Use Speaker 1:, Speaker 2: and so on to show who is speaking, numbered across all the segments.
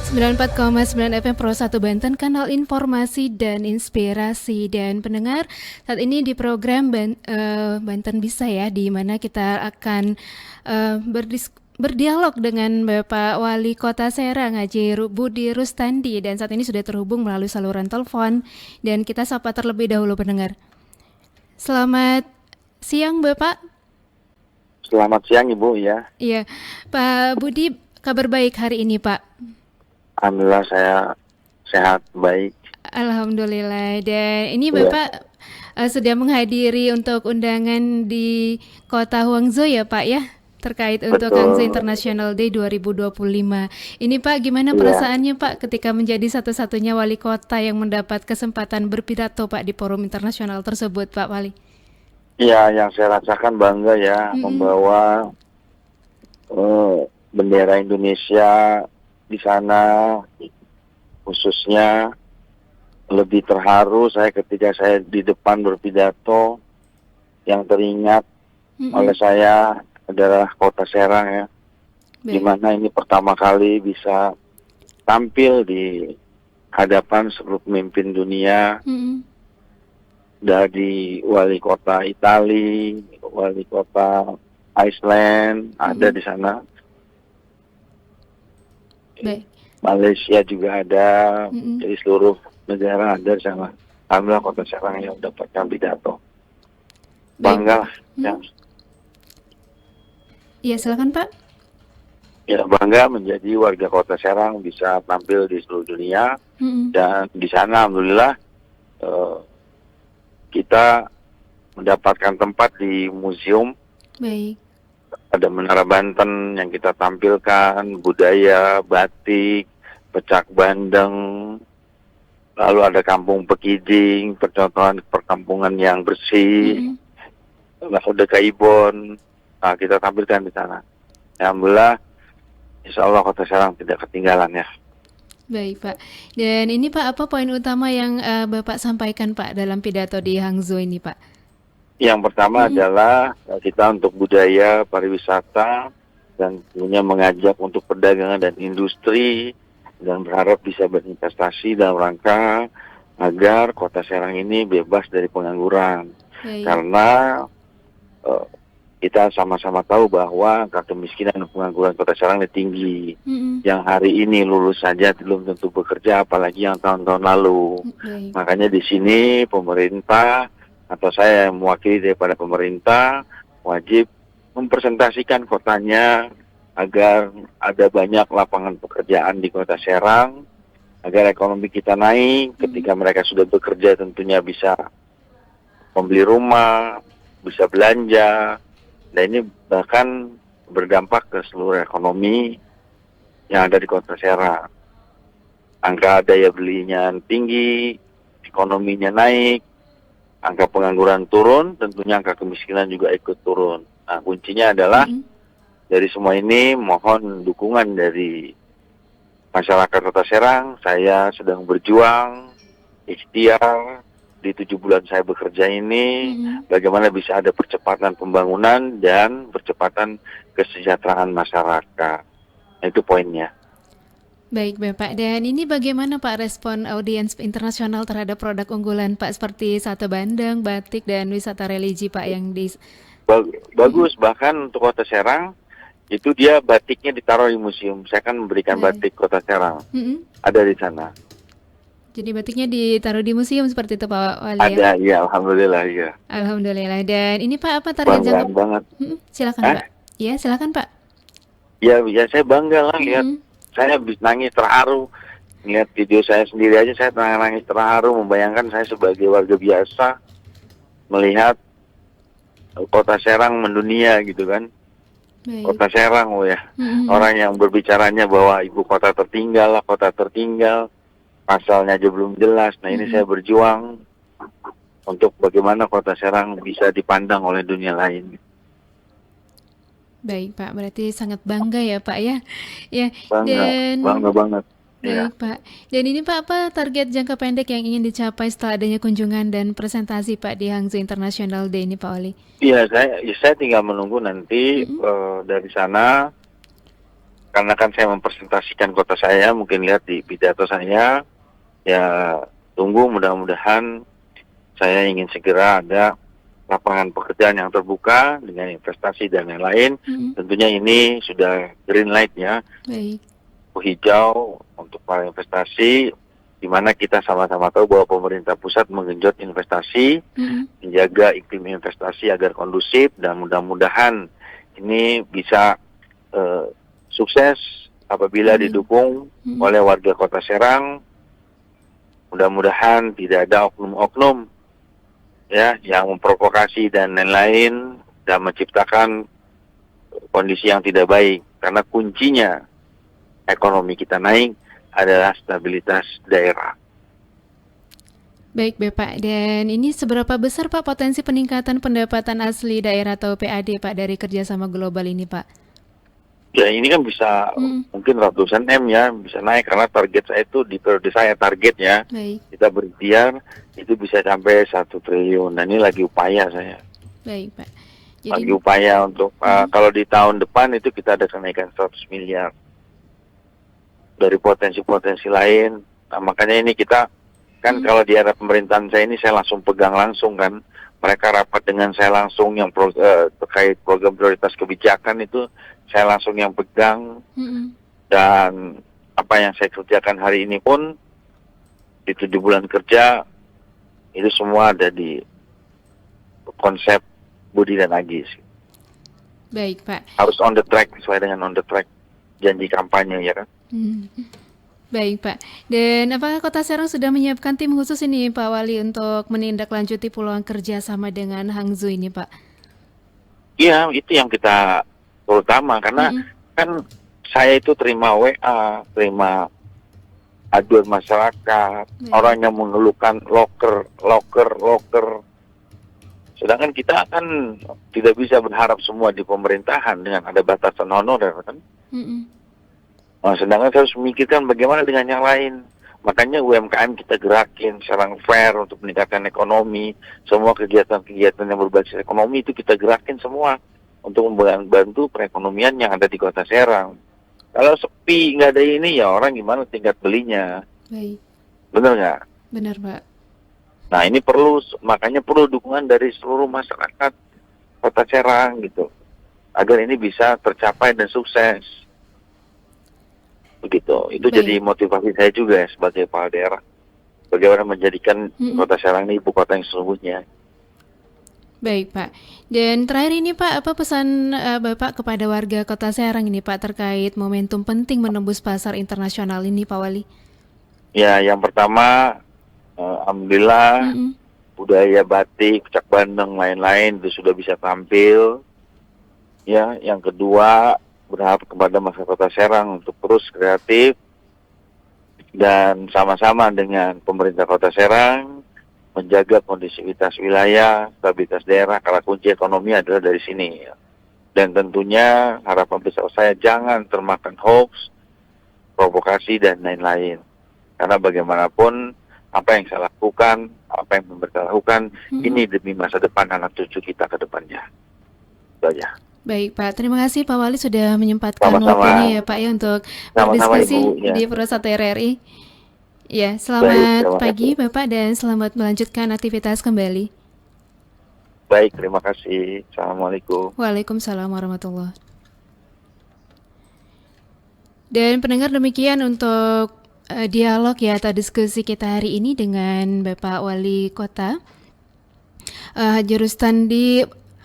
Speaker 1: 94,9 FM Pro 1 Banten, kanal informasi dan inspirasi. Dan pendengar, saat ini di program Banten Bisa ya, di mana kita akan berdialog dengan Bapak Wali Kota Serang, Haji Budi Rustandi. Dan saat ini sudah terhubung melalui saluran telepon. Dan kita sapa terlebih dahulu pendengar. Selamat siang Bapak.
Speaker 2: Selamat siang Ibu ya.
Speaker 1: Iya, Pak Budi, kabar baik hari ini Pak?
Speaker 2: Alhamdulillah saya sehat baik.
Speaker 1: Alhamdulillah. Dan ini
Speaker 2: Ya,
Speaker 1: Bapak sudah menghadiri untuk undangan di Kota Huangzhou ya Pak ya, terkait untuk Hangzhou
Speaker 2: betul.
Speaker 1: International Day 2025. Ini Pak, gimana
Speaker 2: Iya,
Speaker 1: perasaannya Pak ketika menjadi satu-satunya wali kota yang mendapat kesempatan berpidato Pak di forum internasional tersebut Pak Wali?
Speaker 2: iya yang saya rasakan bangga ya
Speaker 1: Mm-mm.
Speaker 2: membawa eh, bendera Indonesia di sana, khususnya lebih terharu saya ketika saya di depan berpidato. Yang teringat oleh
Speaker 1: Mm-mm.
Speaker 2: saya adalah Kota Serang ya, di
Speaker 1: Baik.
Speaker 2: mana ini pertama kali bisa tampil di hadapan seluruh pemimpin dunia.
Speaker 1: Mm-mm.
Speaker 2: Dari wali kota Italia, wali kota Iceland ada
Speaker 1: Mm-mm.
Speaker 2: di sana,
Speaker 1: Baik.
Speaker 2: Malaysia juga ada,
Speaker 1: Mm-mm.
Speaker 2: jadi seluruh negara ada di sana. Alhamdulillah Kota Serang yang mendapatkan pidato,
Speaker 1: Baik
Speaker 2: bangga
Speaker 1: Pak.
Speaker 2: lah, ya,
Speaker 1: Mm. Iya silakan Pak.
Speaker 2: ya bangga menjadi warga Kota Serang bisa tampil di seluruh dunia.
Speaker 1: Mm-mm.
Speaker 2: Dan di sana Alhamdulillah eh, kita mendapatkan tempat di museum.
Speaker 1: Baik.
Speaker 2: Ada Menara Banten yang kita tampilkan, budaya, batik, pecak bandeng, lalu ada Kampung Pekiding, percontohan perkampungan yang bersih,
Speaker 1: Mm-mm.
Speaker 2: lalu ada Kaibon, nah kita tampilkan di sana. Alhamdulillah, insya Allah Kota Serang tidak ketinggalan ya.
Speaker 1: Baik Pak. Dan ini Pak, apa poin utama yang Bapak sampaikan Pak dalam pidato di Hangzhou ini Pak?
Speaker 2: Yang pertama
Speaker 1: Mm-mm.
Speaker 2: adalah kita untuk budaya, pariwisata, dan tentunya mengajak untuk perdagangan dan industri, dan berharap bisa berinvestasi dalam rangka agar Kota Serang ini bebas dari pengangguran.
Speaker 1: Baik.
Speaker 2: Karena eh, kita sama-sama tahu bahwa angka kemiskinan dan pengangguran Kota Serang ini tinggi.
Speaker 1: Mm-mm.
Speaker 2: Yang hari ini lulus saja belum tentu bekerja, apalagi yang tahun-tahun lalu.
Speaker 1: Baik.
Speaker 2: Makanya di sini pemerintah atau saya yang mewakili daripada pemerintah wajib mempresentasikan kotanya agar ada banyak lapangan pekerjaan di Kota Serang, agar ekonomi kita naik.
Speaker 1: Mm-mm.
Speaker 2: Ketika mereka sudah bekerja tentunya bisa membeli rumah, bisa belanja, dan ini bahkan berdampak ke seluruh ekonomi yang ada di Kota Serang. Angka daya belinya tinggi, ekonominya naik, angka pengangguran turun, tentunya angka kemiskinan juga ikut turun. Nah, kuncinya adalah
Speaker 1: Mm-mm.
Speaker 2: dari semua ini mohon dukungan dari masyarakat Kota Serang. Saya sedang berjuang, ikhtiar di 7 bulan saya bekerja ini,
Speaker 1: Mm-mm.
Speaker 2: bagaimana bisa ada percepatan pembangunan dan percepatan kesejahteraan masyarakat. Nah, itu poinnya.
Speaker 1: Baik Bapak. Dan ini bagaimana Pak respon audiens internasional terhadap produk unggulan Pak seperti sate bandeng, batik, dan wisata religi Pak yang di... Mm-mm.
Speaker 2: Bagus, bahkan untuk Kota Serang, itu dia batiknya ditaruh di museum. Saya kan memberikan
Speaker 1: Baik.
Speaker 2: batik Kota Serang.
Speaker 1: Mm-mm.
Speaker 2: Ada di sana.
Speaker 1: Jadi batiknya ditaruh di museum seperti itu Pak Wali ya?
Speaker 2: Ada, ya Alhamdulillah, ya.
Speaker 1: Alhamdulillah. Dan ini Pak, apa target jangka...
Speaker 2: Banggaan banget.
Speaker 1: Mm-mm. Silakan
Speaker 2: Hah?
Speaker 1: Pak. Ya silakan Pak.
Speaker 2: Ya saya bangga lah lihat.
Speaker 1: Mm-mm.
Speaker 2: Saya habis nangis terharu. Lihat video saya sendiri aja, saya nangis terharu. Membayangkan saya sebagai warga biasa melihat Kota Serang mendunia gitu kan.
Speaker 1: Baik.
Speaker 2: Kota Serang, oh ya.
Speaker 1: Mm-mm.
Speaker 2: Orang yang berbicaranya bahwa ibu kota tertinggal lah, kota tertinggal. Pasalnya aja belum jelas. Nah ini saya
Speaker 1: Mm-mm.
Speaker 2: berjuang untuk bagaimana Kota Serang bisa dipandang oleh dunia lain.
Speaker 1: Baik Pak, berarti sangat bangga ya Pak ya. Ya,
Speaker 2: Bangga,
Speaker 1: dan
Speaker 2: bangga banget. Ya.
Speaker 1: baik Pak. Dan ini Pak, apa target jangka pendek yang ingin dicapai setelah adanya kunjungan dan presentasi Pak di Hangzhou International Day ini Pak Oli?
Speaker 2: Iya, saya tinggal menunggu nanti
Speaker 1: Mm-mm.
Speaker 2: dari sana karena kan saya mempresentasikan kota saya, mungkin lihat di pidato saya, ya tunggu mudah-mudahan saya ingin segera ada lapangan pekerjaan yang terbuka dengan investasi dan lain-lain. Tentunya ini sudah green light ya,
Speaker 1: Baik.
Speaker 2: hijau untuk para investasi, di mana kita sama-sama tahu bahwa pemerintah pusat menggenjot investasi, menjaga iklim investasi agar kondusif, dan mudah-mudahan ini bisa sukses apabila didukung oleh warga Kota Serang. Mudah-mudahan tidak ada oknum-oknum ya yang memprovokasi dan lain-lain dan menciptakan kondisi yang tidak baik, karena kuncinya ekonomi kita naik adalah stabilitas daerah.
Speaker 1: Baik Bapak, dan ini seberapa besar Pak potensi peningkatan pendapatan asli daerah atau PAD Pak dari kerjasama global ini Pak?
Speaker 2: Ya ini kan bisa mungkin ratusan M ya, bisa naik, karena target saya itu di periode saya targetnya.
Speaker 1: Baik.
Speaker 2: Kita berikhtiar itu bisa sampai 1 triliun. Nah ini lagi upaya saya.
Speaker 1: Baik Pak. Jadi,
Speaker 2: lagi upaya untuk kalau di tahun depan itu kita ada kenaikan 100 miliar dari potensi-potensi lain. Nah makanya ini kita kan kalau di era pemerintahan saya ini saya langsung pegang langsung kan. Mereka rapat dengan saya langsung yang terkait program prioritas kebijakan itu saya langsung yang pegang. Dan apa yang saya kerjakan hari ini pun di 7 bulan kerja itu semua ada di konsep Budi dan Agis.
Speaker 1: Baik Pak.
Speaker 2: Harus on the track, sesuai dengan on the track janji kampanye ya kan.
Speaker 1: Baik Pak, dan apakah Kota Serang sudah menyiapkan tim khusus ini Pak Wali untuk menindaklanjuti peluang kerja sama dengan Hangzhou ini Pak?
Speaker 2: Iya, itu yang kita terutama, karena kan saya itu terima WA, terima aduan masyarakat, orang yang mengeluhkan loker. Sedangkan kita kan tidak bisa berharap semua di pemerintahan dengan ada batasan honorer kan. Nah, sedangkan saya harus memikirkan bagaimana dengan yang lain. Makanya UMKM kita gerakin Serang Fair untuk meningkatkan ekonomi. Semua kegiatan-kegiatan yang berbasis ekonomi itu kita gerakin semua untuk membantu perekonomian yang ada di Kota Serang. Kalau sepi, nggak ada ini, ya orang gimana tingkat belinya?
Speaker 1: Baik.
Speaker 2: Benar nggak?
Speaker 1: Benar Pak.
Speaker 2: Nah ini makanya perlu dukungan dari seluruh masyarakat Kota Serang gitu, agar ini bisa tercapai dan sukses. Begitu. Itu
Speaker 1: Baik.
Speaker 2: jadi motivasi saya juga ya, sebagai kepala daerah. Bagaimana menjadikan Kota Serang ini ibu kota yang sesungguhnya.
Speaker 1: Baik Pak. Dan terakhir ini Pak, apa pesan Bapak kepada warga Kota Serang ini Pak terkait momentum penting menembus pasar internasional ini Pak Wali?
Speaker 2: Ya, yang pertama, alhamdulillah budaya batik, Cak Bandeng, lain-lain itu sudah bisa tampil. Ya, yang kedua, berharap kepada masyarakat Kota Serang untuk terus kreatif dan sama-sama dengan pemerintah Kota Serang menjaga kondisivitas wilayah, stabilitas daerah, karena kunci ekonomi adalah dari sini. Dan tentunya harapan besar saya jangan termakan hoax, provokasi dan lain-lain. Karena bagaimanapun apa yang saya lakukan, apa yang pemerintah lakukan, ini demi masa depan anak cucu kita ke depannya. Itu aja.
Speaker 1: Baik Pak, terima kasih Pak Wali sudah menyempatkan waktunya ya Pak ya untuk berdiskusi di Perusahaan RRI. Ya, selamat pagi Bapak dan selamat melanjutkan aktivitas kembali.
Speaker 2: Baik, terima kasih. Assalamualaikum.
Speaker 1: Waalaikumsalam warahmatullahi. Dan pendengar, demikian untuk dialog ya atau diskusi kita hari ini dengan Bapak Wali Kota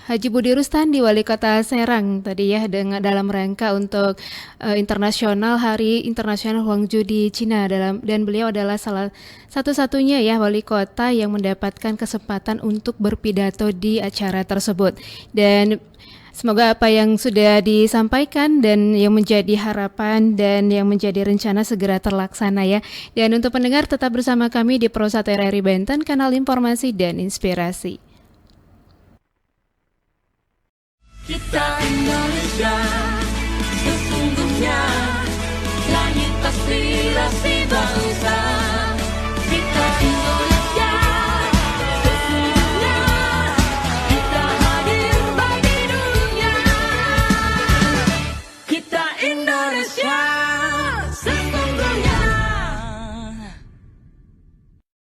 Speaker 1: Haji Budi Rustandi, Wali Kota Serang tadi ya, dengan dalam rangka untuk Hari Internasional Hangzhou di Cina, dan beliau adalah salah satu-satunya ya wali kota yang mendapatkan kesempatan untuk berpidato di acara tersebut. Dan semoga apa yang sudah disampaikan dan yang menjadi harapan dan yang menjadi rencana segera terlaksana ya. Dan untuk pendengar, tetap bersama kami di Perusahaan RRI Banten, kanal informasi dan inspirasi.
Speaker 3: Kita Indonesia, sesungguhnya langit pasti